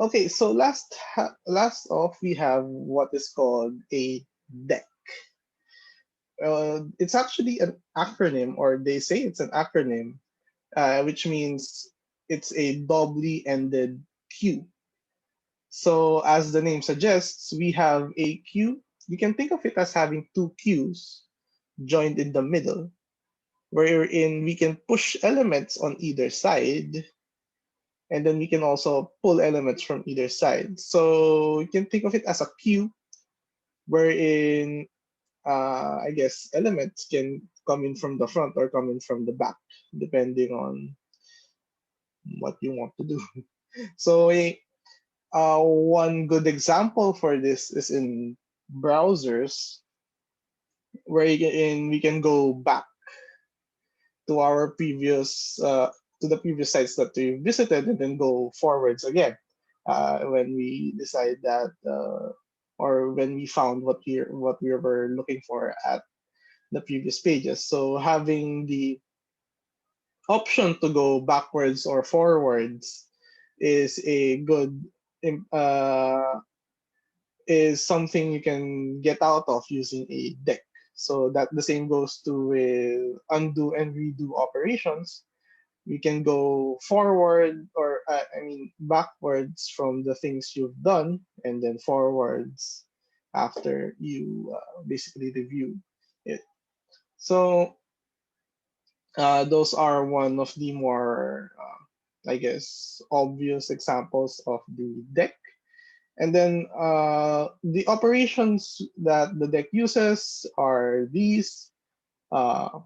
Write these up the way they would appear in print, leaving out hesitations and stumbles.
Okay, so last off we have what is called a deck. It's actually an acronym, or they say it's an acronym, which means it's a doubly ended queue. So as the name suggests, we have a queue. You can think of it as having two queues joined in the middle, wherein we can push elements on either side, and then we can also pull elements from either side. So you can think of it as a queue wherein I guess elements can come in from the front or come in from the back, depending on what you want to do. So one good example for this is in browsers, we can go back to our previous to the previous sites that we visited and then go forwards again when we decide that or when we found what we were looking for at the previous pages. So having the option to go backwards or forwards is a good im- uh, is something you can get out of using a deck. So that the same goes to with undo and redo operations. You can go forward, or I mean backwards from the things you've done, and then forwards after you basically review it. So those are one of the more, I guess, obvious examples of the deck. And then the operations that the deck uses are these. Uh,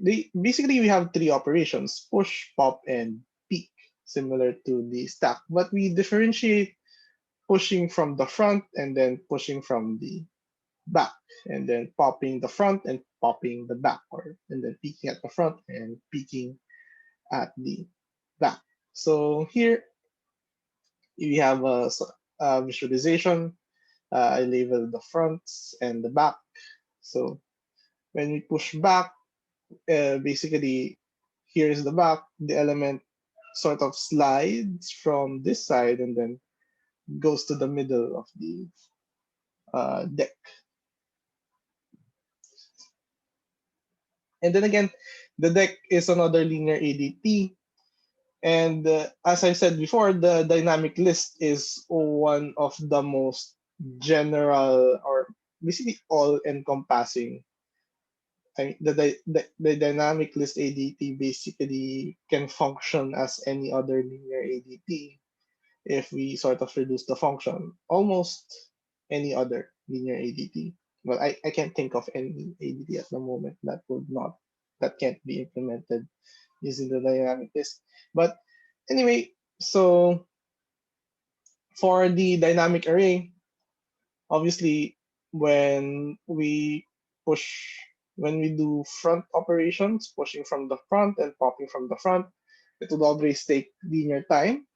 they basically we have three operations: push, pop, and peek, similar to the stack. But we differentiate pushing from the front and then pushing from the back, and then popping the front and popping the back, or and then peeking at the front and peeking at the back. So here we have a visualization. I label the fronts and the back. So when we push back, basically here's the back. The element sort of slides from this side and then goes to the middle of the deck. And then again, the deck is another linear ADT. And as I said before, the dynamic list is one of the most general, or basically all encompassing. The dynamic list ADT basically can function as any other linear ADT if we sort of reduce the function. Almost any other linear ADT. Well, I can't think of any ADT at the moment that can't be implemented using the dynamic list. But anyway, so for the dynamic array, obviously when we push when we do front operations, pushing from the front and popping from the front, it would always take linear time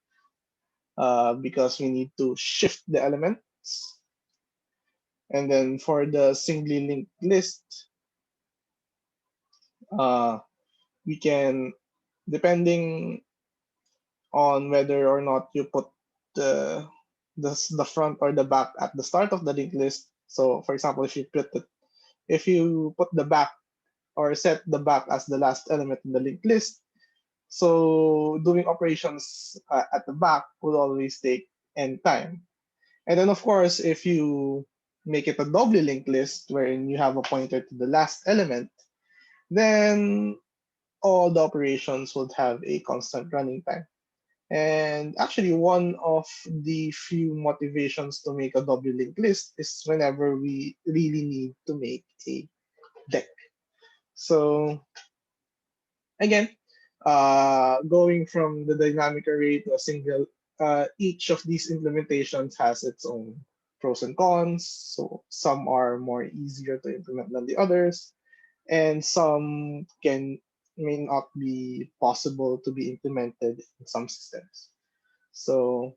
because we need to shift the elements. And then for the singly linked list, uh, we can, depending on whether or not you put the the front or the back at the start of the linked list. So, for example, if you put the back or set the back as the last element in the linked list, so doing operations at the back will always take n time. And then, of course, if you make it a doubly linked list wherein you have a pointer to the last element, then all the operations would have a constant running time. And actually, one of the few motivations to make a double linked list is whenever we really need to make a deck. So again, going from the dynamic array to a single, each of these implementations has its own pros and cons. So some are more easier to implement than the others, and some can may not be possible to be implemented in some systems. So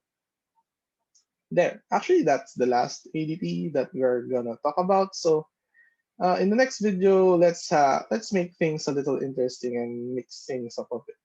there, actually, that's the last ADT that we're gonna talk about. So in the next video, let's make things a little interesting and mix things up a bit.